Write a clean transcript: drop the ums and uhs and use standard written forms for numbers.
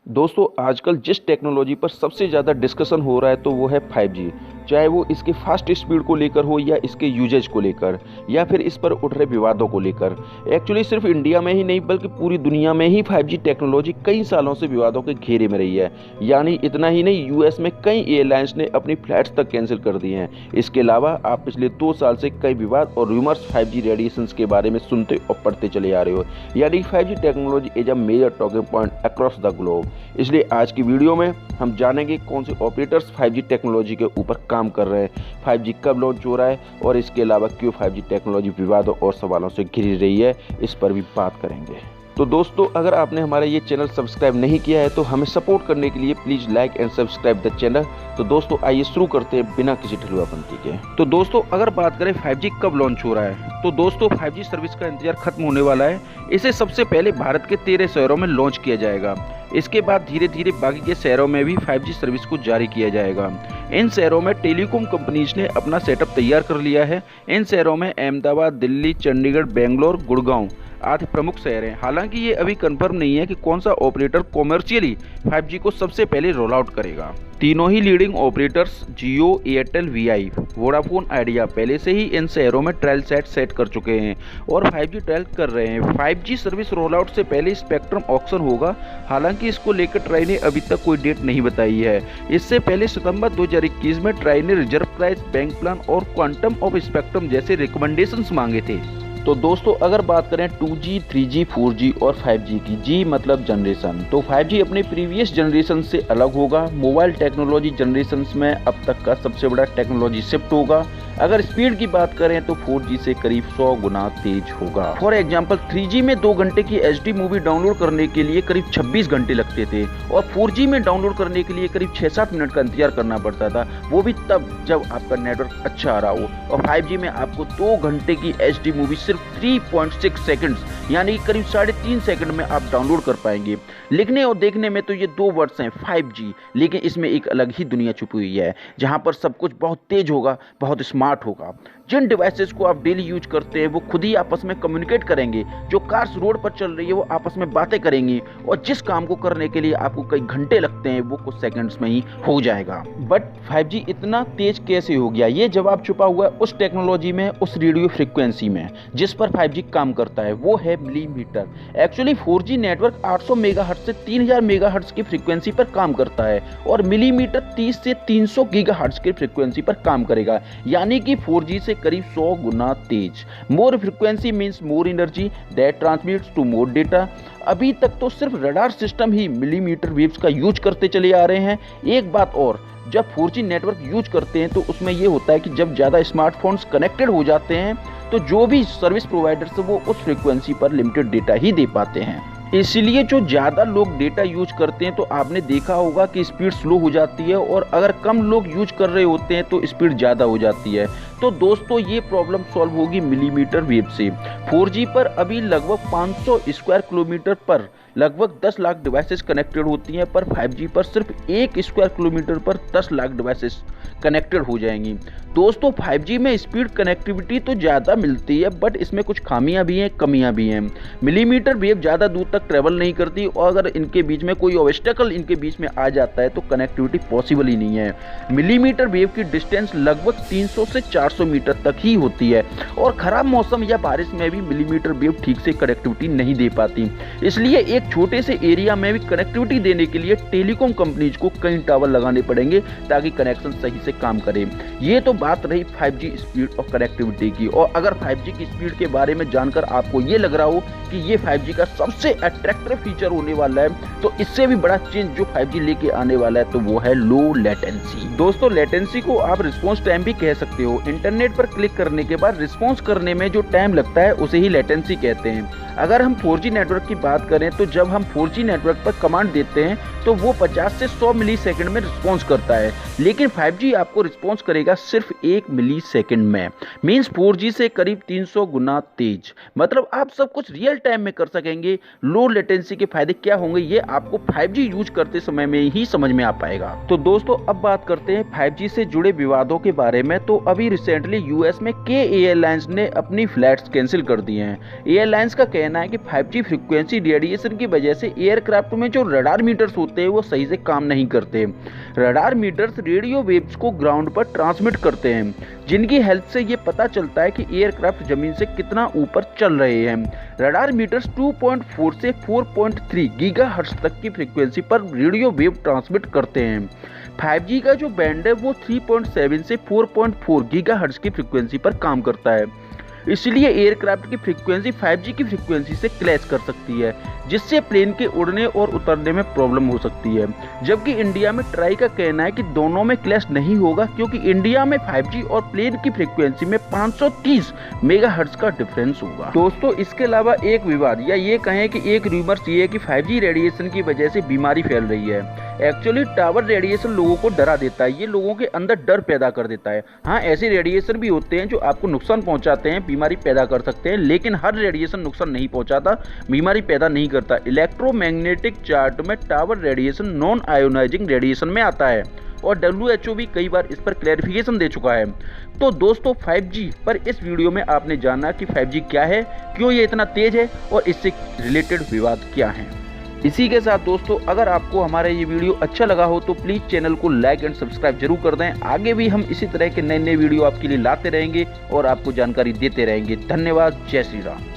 दोस्तों आजकल जिस टेक्नोलॉजी पर सबसे ज़्यादा डिस्कशन हो रहा है तो वो है 5G। चाहे वो इसके फास्ट स्पीड को लेकर हो या इसके यूजेज को लेकर या फिर इस पर उठ रहे विवादों को लेकर। एक्चुअली सिर्फ इंडिया में ही नहीं बल्कि पूरी दुनिया में ही 5G टेक्नोलॉजी कई सालों से विवादों के घेरे में रही है। यानी इतना ही नहीं, यूएस में कई एयरलाइंस ने अपनी फ्लाइट्स तक कैंसिल कर दी हैं। इसके अलावा आप पिछले 2 साल से कई विवाद और रूमर्स 5G रेडिएशंस के बारे में सुनते और पढ़ते चले आ रहे हो। यानी 5G technology is a major talking point across the globe. इसलिए आज की वीडियो में हम जानेंगे कौन से ऑपरेटर्स 5G टेक्नोलॉजी के ऊपर काम कर रहे हैं, 5G कब लॉन्च हो रहा है और इसके अलावा क्यों 5G टेक्नोलॉजी विवादों और सवालों से घिरी रही है, इस पर भी बात करेंगे। तो दोस्तों अगर आपने हमारा ये चैनल सब्सक्राइब नहीं किया है तो हमें सपोर्ट करने के लिए please like and subscribe the channel. तो दोस्तों आइए शुरू करते हैं बिना किसी ढिलवापंती के। तो दोस्तों अगर बात करें 5G कब लॉन्च हो रहा है, तो दोस्तों 5G सर्विस का इंतजार खत्म होने वाला है। इसे सबसे पहले भारत के 13 शहरों में लॉन्च किया जाएगा। इसके बाद धीरे धीरे बाकी के शहरों में भी 5G सर्विस को जारी किया जाएगा। इन शहरों में टेलीकॉम कंपनीज ने अपना सेटअप तैयार कर लिया है। इन शहरों में अहमदाबाद, दिल्ली, चंडीगढ़, बेंगलोर, गुड़गांव आदि प्रमुख शहर हैं। हालांकि ये अभी कंफर्म नहीं है कि कौन सा ऑपरेटर कॉमर्शियली 5G को सबसे पहले रोल आउट करेगा। तीनों ही leading operators Jio, Airtel, Vi, Vodafone Idea पहले से ही इन शहरों में ट्रायल सेट कर चुके हैं और 5G ट्रायल कर रहे हैं। 5G सर्विस रोल आउट से पहले स्पेक्ट्रम ऑक्शन होगा। हालांकि इसको लेकर ट्राई ने अभी तक कोई डेट नहीं बताई है। इससे पहले सितंबर 2021 में ट्राई ने रिजर्व प्राइस, बैंक प्लान और क्वांटम ऑफ स्पेक्ट्रम जैसे रिकमेंडेशंस मांगे थे। तो दोस्तों अगर बात करें 2G, 3G, 4G और 5G की, जी मतलब जनरेशन, तो 5G अपने प्रीवियस जनरेशन से अलग होगा। मोबाइल टेक्नोलॉजी जनरेशन में अब तक का सबसे बड़ा टेक्नोलॉजी शिफ्ट होगा। अगर स्पीड की बात करें तो 4G से करीब 100 गुना तेज होगा। फॉर एग्जांपल 3G में 2 घंटे की HD मूवी डाउनलोड करने के लिए करीब 26 घंटे लगते थे और 4G में डाउनलोड करने के लिए करीब 6-7 मिनट का इंतजार करना पड़ता था, वो भी तब जब आपका नेटवर्क अच्छा आ रहा हो। और 5G में आपको 2 घंटे की HD मूवी सिर्फ 3.6 सेकंड्स यानी करीब 3.5 सेकंड में आप डाउनलोड कर पाएंगे। लिखने और देखने में तो ये 2 वर्ड्स हैं 5G, लेकिन इसमें एक अलग ही दुनिया छुपी हुई है जहां पर सब कुछ बहुत तेज होगा, बहुत स्मार्ट होगा। जिन डिवाइसेस को आप डेली यूज करते हैं वो खुद ही आपस में कम्युनिकेट करेंगे। जो कार्स रोड पर चल रही है वो आपस में बातें करेंगी और जिस काम को करने के लिए आपको कई घंटे लगते हैं वो कुछ सेकंड्स में ही हो जाएगा। बट 5G इतना तेज कैसे हो गया, ये जवाब छुपा हुआ है उस टेक्नोलॉजी में, उस रेडियो फ्रीक्वेंसी में जिस पर 5G काम करता है, वो है millimetre. Actually 4G network 800 megahertz से 3000 मेगाहर्ट्ज की फ्रीक्वेंसी पर काम करता है और मिलीमीटर 30 से 300 गीगाहर्ट्ज की फ्रीक्वेंसी पर काम करेगा, यानी कि 4G से करीब 100 गुना तेज। More frequency means more energy that transmits to more data. अभी तक तो सिर्फ रडार सिस्टम ही मिलीमीटर वेव्स का यूज करते चले आ रहे हैं। एक बात और, जब 4G नेटवर्क यूज करते हैं तो उसमें यह होता है कि जब ज़्यादा स्मार्टफोन्स कनेक्टेड हो जाते हैं तो जो भी सर्विस प्रोवाइडर्स वो उस फ्रीक्वेंसी पर लिमिटेड डेटा ही दे पाते हैं। इसलिए जो ज़्यादा लोग डेटा यूज करते हैं तो आपने देखा होगा कि स्पीड स्लो हो जाती है और अगर कम लोग यूज कर रहे होते हैं तो स्पीड ज़्यादा हो जाती है। तो दोस्तों ये प्रॉब्लम सॉल्व होगी मिलीमीटर वेव से। 4G पर अभी लगभग 500 स्क्वायर किलोमीटर पर लगभग 10 लाख डिवाइसेस कनेक्टेड होती हैं, पर 5G पर सिर्फ 1 स्क्वायर किलोमीटर पर 10 लाख डिवाइसेस कनेक्टेड हो जाएंगी। दोस्तों 5G में स्पीड कनेक्टिविटी तो ज़्यादा मिलती है बट इसमें कुछ खामियां भी हैं, कमियां भी हैं। मिलीमीटर वेव ज़्यादा दूर तक ट्रेवल नहीं करती और अगर इनके बीच में कोई ऑब्स्टेकल इनके बीच में आ जाता है तो कनेक्टिविटी पॉसिबल ही नहीं है। मिलीमीटर वेव की डिस्टेंस लगभग 300 से 400 मीटर तक ही होती है और ख़राब मौसम या बारिश में भी मिलीमीटर वेव ठीक से कनेक्टिविटी नहीं दे पाती। इसलिए एक छोटे से एरिया में भी कनेक्टिविटी देने के लिए टेलीकॉम कंपनीज को कई टावर लगाने पड़ेंगे ताकि कनेक्शन सही से काम करे। ये तो बात रही 5G स्पीड और कनेक्टिविटी की। और अगर 5G की स्पीड के बारे में जानकर आपको ये लग रहा हो कि ये 5G का सबसे अट्रैक्टिव फीचर होने वाला है, तो इससे भी बड़ा चेंज जो 5G लेके आने वाला है तो वो है लो लेटेंसी। दोस्तों लेटेंसी को आप रिस्पॉन्स टाइम भी कह सकते हो। इंटरनेट पर क्लिक करने के बाद रिस्पॉन्स करने में जो टाइम लगता है उसे ही लेटेंसी कहते हैं। अगर हम 4G नेटवर्क की बात करें तो जब हम 4G नेटवर्क पर कमांड देते हैं तो वो 50 से 100 मिली सेकेंड में रिस्पॉन्स करता है, लेकिन 5G आपको रिस्पॉन्स करेगा सिर्फ 1 मिली सेकेंड में। मीन्स 4G से करीब 300 गुना तेज। मतलब आप सब कुछ रियल टाइम में कर सकेंगे। लो लेटेंसी के फायदे क्या होंगे ये आपको 5G यूज करते समय में ही समझ में आ पाएगा। तो दोस्तों अब बात करते हैं 5G से जुड़े विवादों के बारे में। तो अभी रिसेंटली यूएस में के एयरलाइंस ने अपनी फ्लाइट्स कैंसिल कर दी हैं। एयरलाइंस का कहना है कि 5G फ्रीक्वेंसी रेडिएशन की वजह से एयरक्राफ्ट में जो रडार मीटर्स होते होते हैं वो सही से काम नहीं करते। रडार मीटर्स रेडियो वेव्स को ग्राउंड पर ट्रांसमिट करते हैं, जिनकी हेल्प से ये पता चलता है कि एयरक्राफ्ट जमीन से कितना ऊपर चल रहे हैं। रडार मीटर्स 2.4 से 4.3 गीगाहर्ट्ज तक की फ्रीक्वेंसी पर रेडियो वेव ट्रांसमिट करते हैं। 5G का जो बैंड है वो 3.7 से 4.4 गीगाहर्ट्ज की फ्रीक्वेंसी पर काम करता है। इसलिए एयरक्राफ्ट की फ्रीक्वेंसी 5G की फ्रीक्वेंसी से क्लैश कर सकती है, जिससे प्लेन के उड़ने और उतरने में प्रॉब्लम हो सकती है। जबकि इंडिया में ट्राई का कहना है कि दोनों में क्लैश नहीं होगा, क्योंकि इंडिया में 5G और प्लेन की फ्रीक्वेंसी में 530 मेगाहर्ट्ज का डिफरेंस होगा। दोस्तों, इसके अलावा एक विवाद या ये कहें कि एक रूमर्स ये है कि 5G रेडिएशन की वजह से बीमारी फैल रही है। एक्चुअली टावर रेडिएशन लोगों को डरा देता है, ये लोगों के अंदर डर पैदा कर देता है। हाँ, ऐसे रेडिएशन भी होते हैं जो आपको नुकसान पहुंचाते हैं, बीमारी पैदा कर सकते हैं, लेकिन हर रेडिएशन नुकसान नहीं पहुंचाता, बीमारी पैदा नहीं करता। इलेक्ट्रोमैग्नेटिक चार्ट में tower radiation non ionising radiation में आता है और WHO भी कई बार इस पर क्लैरिफिकेशन दे चुका है। तो दोस्तों, 5G पर इस वीडियो में आपने जाना कि 5G क्या है, क्यों ये इतना तेज है और इससे रिलेटेड विवाद क्या है। इसी के साथ दोस्तों, अगर आपको हमारा ये वीडियो अच्छा लगा हो तो प्लीज़ चैनल को लाइक एंड सब्सक्राइब जरूर कर दें। आगे भी हम इसी तरह के नए नए वीडियो आपके लिए लाते रहेंगे और आपको जानकारी देते रहेंगे। धन्यवाद। जय श्री राम।